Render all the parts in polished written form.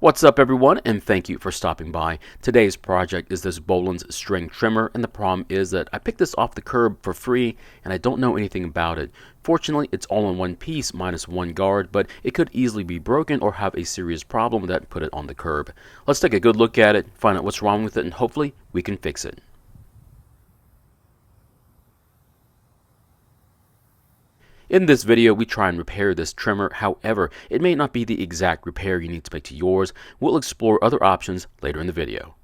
What's up everyone, and thank you for stopping by. Today's project is this Bolens string trimmer, and the problem is that I picked this off the curb for free and I don't know anything about it. Fortunately, it's all in one piece minus one guard, but it could easily be broken or have a serious problem that put it on the curb. Let's take a good look at it, find out what's wrong with it, and hopefully we can fix it. In this video, we try and repair this trimmer. However, it may not be the exact repair you need to make to yours. We'll explore other options later in the video.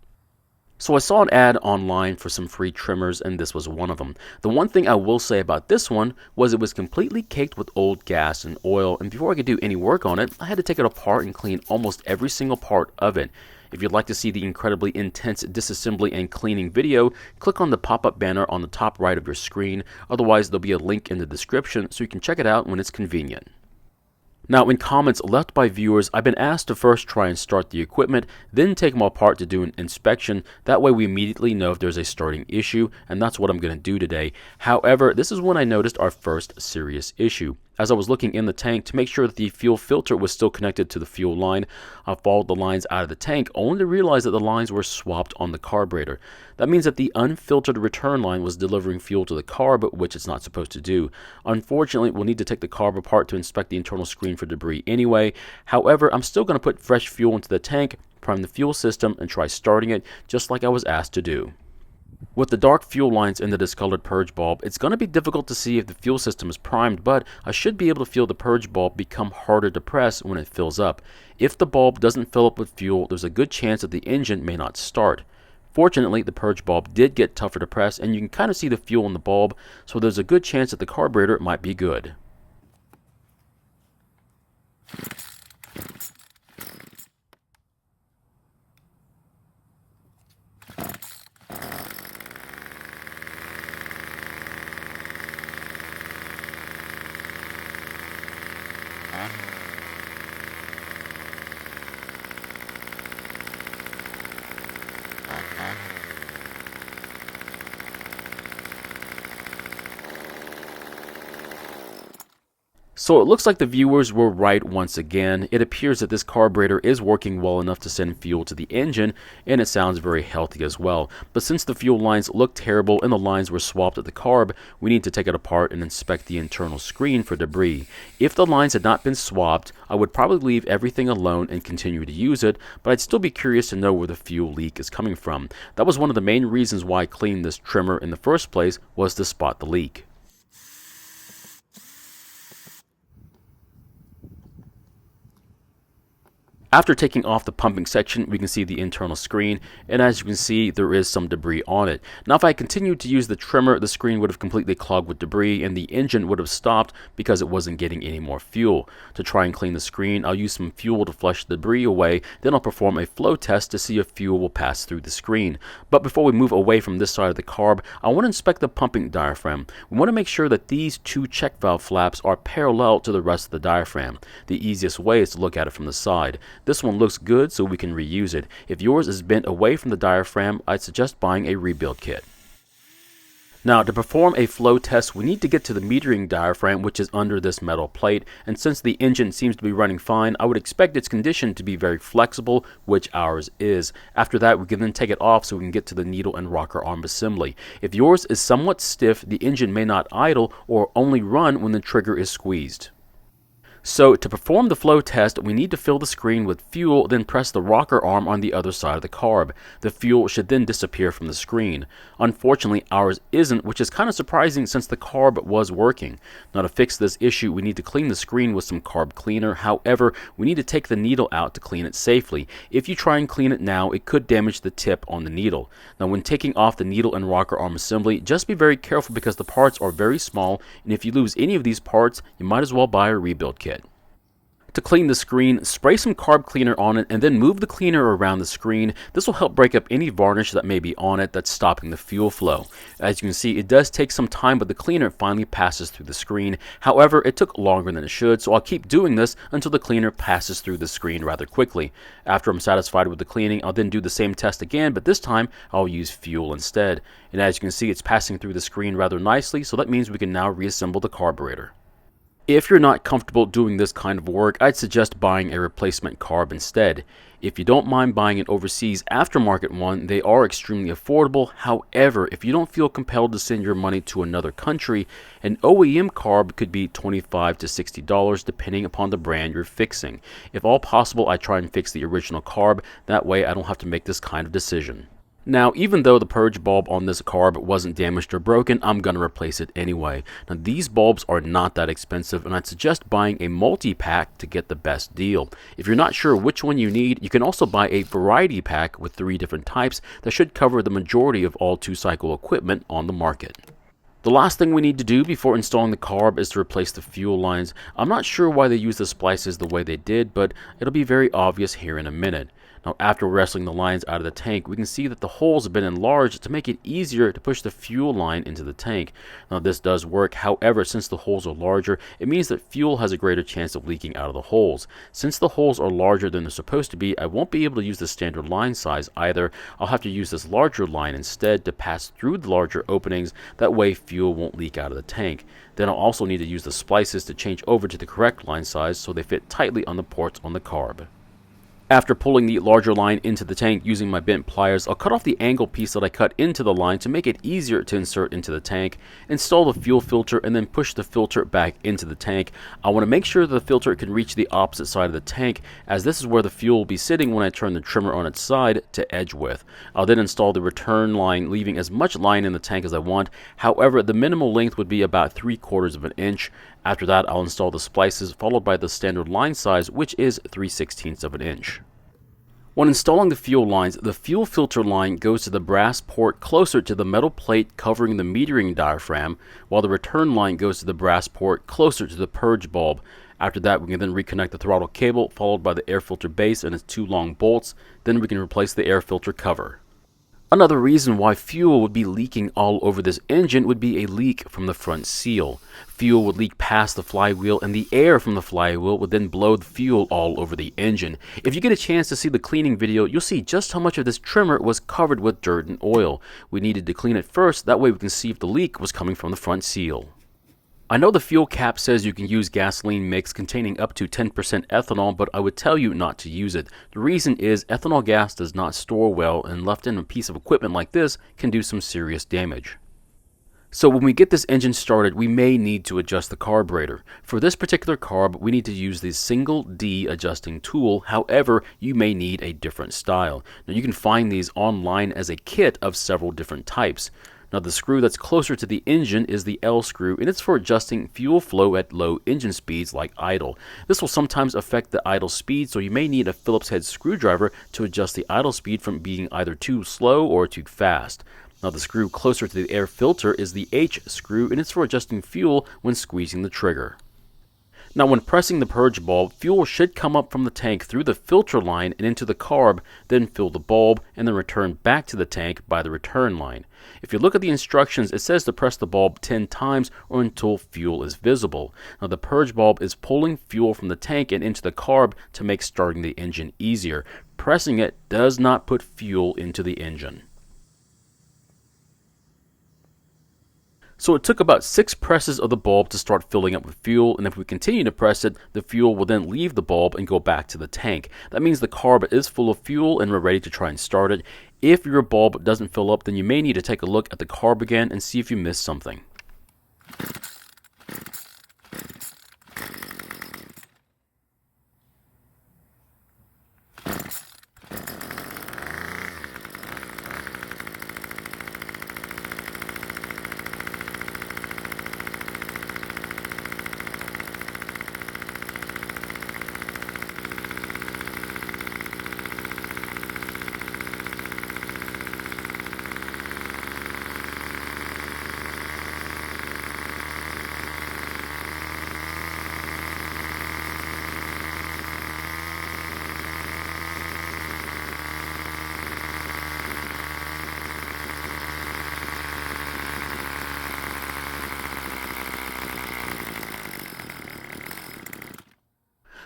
So I saw an ad online for some free trimmers, and this was one of them. The one thing I will say about this one was it was completely caked with old gas and oil, and before I could do any work on it, I had to take it apart and clean almost every single part of it. If you'd like to see the incredibly intense disassembly and cleaning video, click on the pop-up banner on the top right of your screen. Otherwise, there'll be a link in the description so you can check it out when it's convenient. Now, in comments left by viewers, I've been asked to first try and start the equipment, then take them apart to do an inspection. That way we immediately know if there's a starting issue, and that's what I'm going to do today. However, this is when I noticed our first serious issue. As I was looking in the tank to make sure that the fuel filter was still connected to the fuel line, I followed the lines out of the tank only to realize that the lines were swapped on the carburetor. That means that the unfiltered return line was delivering fuel to the carb, which it's not supposed to do. Unfortunately, we'll need to take the carb apart to inspect the internal screen for debris anyway. However, I'm still going to put fresh fuel into the tank, prime the fuel system, and try starting it just like I was asked to do. With the dark fuel lines in the discolored purge bulb, it's going to be difficult to see if the fuel system is primed, but I should be able to feel the purge bulb become harder to press when it fills up. If the bulb doesn't fill up with fuel, there's a good chance that the engine may not start. Fortunately, the purge bulb did get tougher to press, and you can kind of see the fuel in the bulb, so there's a good chance that the carburetor might be good. So it looks like the viewers were right once again. It appears that this carburetor is working well enough to send fuel to the engine, and it sounds very healthy as well. But since the fuel lines look terrible and the lines were swapped at the carb, we need to take it apart and inspect the internal screen for debris. If the lines had not been swapped, I would probably leave everything alone and continue to use it, but I'd still be curious to know where the fuel leak is coming from. That was one of the main reasons why I cleaned this trimmer in the first place, was to spot the leak. After taking off the pumping section, we can see the internal screen, and as you can see, there is some debris on it. Now, if I continued to use the trimmer, the screen would have completely clogged with debris, and the engine would have stopped because it wasn't getting any more fuel. To try and clean the screen, I'll use some fuel to flush the debris away, then I'll perform a flow test to see if fuel will pass through the screen. But before we move away from this side of the carb, I want to inspect the pumping diaphragm. We want to make sure that these two check valve flaps are parallel to the rest of the diaphragm. The easiest way is to look at it from the side. This one looks good, so we can reuse it. If yours is bent away from the diaphragm, I'd suggest buying a rebuild kit. Now, to perform a flow test, we need to get to the metering diaphragm, which is under this metal plate, and since the engine seems to be running fine, I would expect its condition to be very flexible, which ours is. After that, we can then take it off so we can get to the needle and rocker arm assembly. If yours is somewhat stiff, the engine may not idle or only run when the trigger is squeezed. So to perform the flow test, we need to fill the screen with fuel, then press the rocker arm on the other side of the carb. The fuel should then disappear from the screen. Unfortunately, ours isn't, which is kind of surprising since the carb was working. Now, to fix this issue, we need to clean the screen with some carb cleaner. However, we need to take the needle out to clean it safely. If you try and clean it now, it could damage the tip on the needle. Now, when taking off the needle and rocker arm assembly, just be very careful because the parts are very small, and if you lose any of these parts, you might as well buy a rebuild kit. To clean the screen, spray some carb cleaner on it and then move the cleaner around the screen. This will help break up any varnish that may be on it that's stopping the fuel flow. As you can see, it does take some time, but the cleaner finally passes through the screen. However, it took longer than it should, so I'll keep doing this until the cleaner passes through the screen rather quickly. After I'm satisfied with the cleaning, I'll then do the same test again, but this time I'll use fuel instead. And as you can see, it's passing through the screen rather nicely, so that means we can now reassemble the carburetor. If you're not comfortable doing this kind of work, I'd suggest buying a replacement carb instead. If you don't mind buying an overseas aftermarket one, they are extremely affordable. However, if you don't feel compelled to send your money to another country, an OEM carb could be $25 to $60 depending upon the brand you're fixing. If all possible, I try and fix the original carb. That way I don't have to make this kind of decision. Now, even though the purge bulb on this carb wasn't damaged or broken, I'm going to replace it anyway. Now, these bulbs are not that expensive, and I'd suggest buying a multi-pack to get the best deal. If you're not sure which one you need, you can also buy a variety pack with 3 different types that should cover the majority of all 2-cycle equipment on the market. The last thing we need to do before installing the carb is to replace the fuel lines. I'm not sure why they use the splices the way they did, but it'll be very obvious here in a minute. Now, after wrestling the lines out of the tank, we can see that the holes have been enlarged to make it easier to push the fuel line into the tank. Now, this does work. However, since the holes are larger, it means that fuel has a greater chance of leaking out of the holes. Since the holes are larger than they're supposed to be, I won't be able to use the standard line size either. I'll have to use this larger line instead to pass through the larger openings. That way, fuel won't leak out of the tank. Then I'll also need to use the splices to change over to the correct line size so they fit tightly on the ports on the carb. After pulling the larger line into the tank using my bent pliers, I'll cut off the angle piece that I cut into the line to make it easier to insert into the tank, install the fuel filter, and then push the filter back into the tank. I want to make sure that the filter can reach the opposite side of the tank, as this is where the fuel will be sitting when I turn the trimmer on its side to edge with. I'll then install the return line, leaving as much line in the tank as I want. However, the minimal length would be about 3/4 of an inch. After that, I'll install the splices, followed by the standard line size, which is 3/16 of an inch. When installing the fuel lines, the fuel filter line goes to the brass port closer to the metal plate covering the metering diaphragm, while the return line goes to the brass port closer to the purge bulb. After that, we can then reconnect the throttle cable, followed by the air filter base and its 2 long bolts. Then we can replace the air filter cover. Another reason why fuel would be leaking all over this engine would be a leak from the front seal. Fuel would leak past the flywheel, and the air from the flywheel would then blow the fuel all over the engine. If you get a chance to see the cleaning video, you'll see just how much of this trimmer was covered with dirt and oil. We needed to clean it first, that way we can see if the leak was coming from the front seal. I know the fuel cap says you can use gasoline mix containing up to 10% ethanol, but I would tell you not to use it. The reason is ethanol gas does not store well, and left in a piece of equipment like this can do some serious damage. So when we get this engine started, we may need to adjust the carburetor. For this particular carb, we need to use the single D adjusting tool. However, you may need a different style. Now, you can find these online as a kit of several different types. Now, the screw that's closer to the engine is the L screw, and it's for adjusting fuel flow at low engine speeds like idle. This will sometimes affect the idle speed, so you may need a Phillips head screwdriver to adjust the idle speed from being either too slow or too fast. Now, the screw closer to the air filter is the H screw, and it's for adjusting fuel when squeezing the trigger. Now, when pressing the purge bulb, fuel should come up from the tank through the filter line and into the carb, then fill the bulb, and then return back to the tank by the return line. If you look at the instructions, it says to press the bulb 10 times or until fuel is visible. Now, the purge bulb is pulling fuel from the tank and into the carb to make starting the engine easier. Pressing it does not put fuel into the engine. So it took about 6 presses of the bulb to start filling up with fuel, and if we continue to press it, the fuel will then leave the bulb and go back to the tank. That means the carb is full of fuel and we're ready to try and start it. If your bulb doesn't fill up, then you may need to take a look at the carb again and see if you missed something.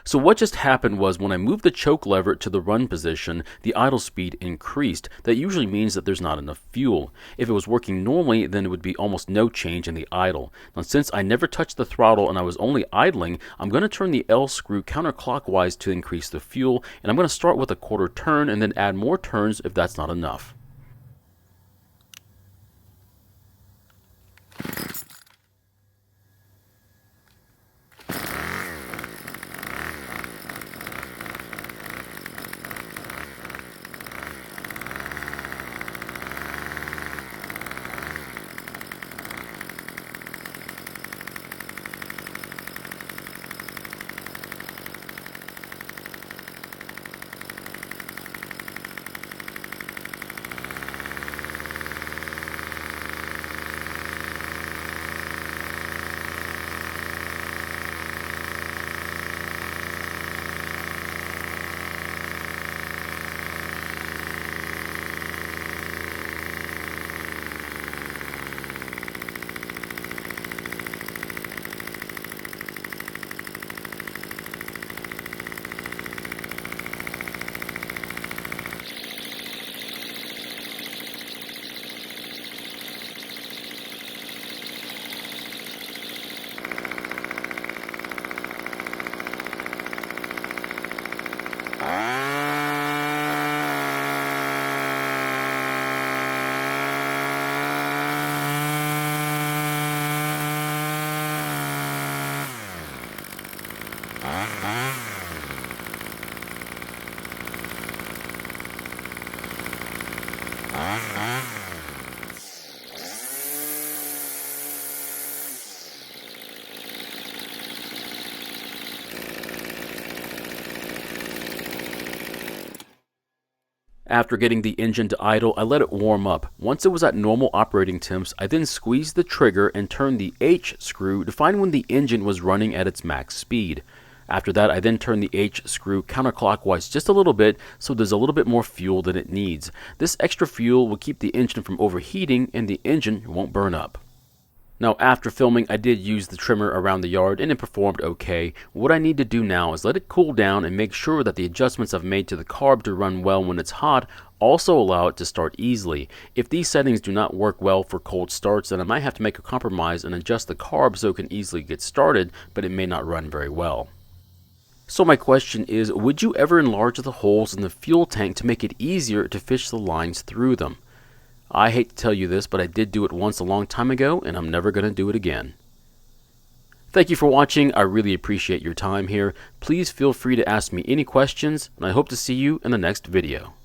So what just happened was when I moved the choke lever to the run position, the idle speed increased. That usually means that there's not enough fuel. If it was working normally, then it would be almost no change in the idle. Now since I never touched the throttle and I was only idling, I'm going to turn the L screw counterclockwise to increase the fuel, and I'm going to start with a quarter turn and then add more turns if that's not enough. After getting the engine to idle, I let it warm up. Once it was at normal operating temps, I then squeezed the trigger and turned the H screw to find when the engine was running at its max speed. After that, I then turned the H screw counterclockwise just a little bit so there's a little bit more fuel than it needs. This extra fuel will keep the engine from overheating and the engine won't burn up. Now after filming, I did use the trimmer around the yard and it performed okay. What I need to do now is let it cool down and make sure that the adjustments I've made to the carb to run well when it's hot also allow it to start easily. If these settings do not work well for cold starts, then I might have to make a compromise and adjust the carb so it can easily get started, but it may not run very well. So my question is, would you ever enlarge the holes in the fuel tank to make it easier to fish the lines through them? I hate to tell you this, but I did do it once a long time ago, and I'm never going to do it again. Thank you for watching. I really appreciate your time here. Please feel free to ask me any questions, and I hope to see you in the next video.